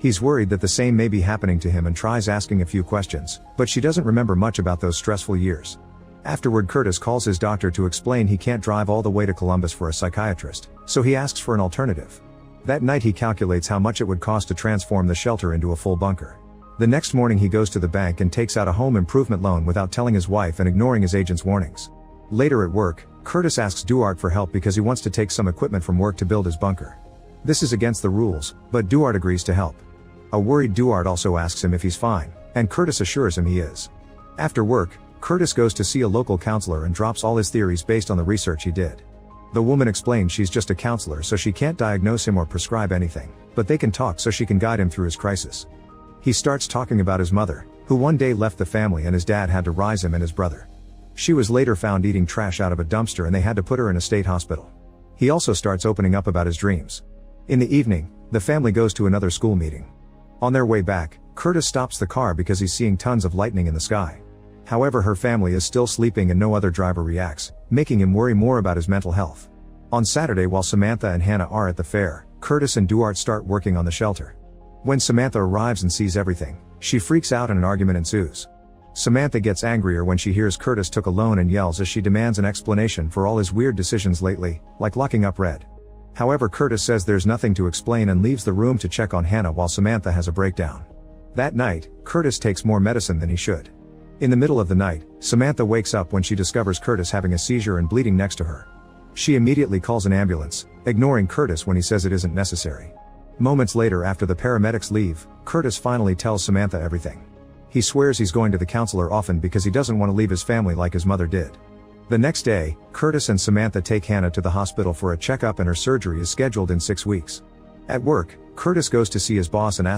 He's worried that the same may be happening to him and tries asking a few questions, but she doesn't remember much about those stressful years. Afterward, Curtis calls his doctor to explain he can't drive all the way to Columbus for a psychiatrist, so he asks for an alternative. That night he calculates how much it would cost to transform the shelter into a full bunker. The next morning he goes to the bank and takes out a home improvement loan without telling his wife and ignoring his agent's warnings. Later at work, Curtis asks Duarte for help because he wants to take some equipment from work to build his bunker. This is against the rules, but Duarte agrees to help. A worried Duarte also asks him if he's fine, and Curtis assures him he is. After work, Curtis goes to see a local counselor and drops all his theories based on the research he did. The woman explains she's just a counselor, so she can't diagnose him or prescribe anything, but they can talk so she can guide him through his crisis. He starts talking about his mother, who one day left the family and his dad had to raise him and his brother. She was later found eating trash out of a dumpster and they had to put her in a state hospital. He also starts opening up about his dreams. In the evening, the family goes to another school meeting. On their way back, Curtis stops the car because he's seeing tons of lightning in the sky. However, her family is still sleeping and no other driver reacts, making him worry more about his mental health. On Saturday, while Samantha and Hannah are at the fair, Curtis and Duarte start working on the shelter. When Samantha arrives and sees everything, she freaks out and an argument ensues. Samantha gets angrier when she hears Curtis took a loan and yells as she demands an explanation for all his weird decisions lately, like locking up Red. However, Curtis says there's nothing to explain and leaves the room to check on Hannah while Samantha has a breakdown. That night, Curtis takes more medicine than he should. In the middle of the night, Samantha wakes up when she discovers Curtis having a seizure and bleeding next to her. She immediately calls an ambulance, ignoring Curtis when he says it isn't necessary. Moments later, after the paramedics leave, Curtis finally tells Samantha everything. He swears he's going to the counselor often because he doesn't want to leave his family like his mother did. The next day, Curtis and Samantha take Hannah to the hospital for a checkup and her surgery is scheduled in 6 weeks. At work, Curtis goes to see his boss and asks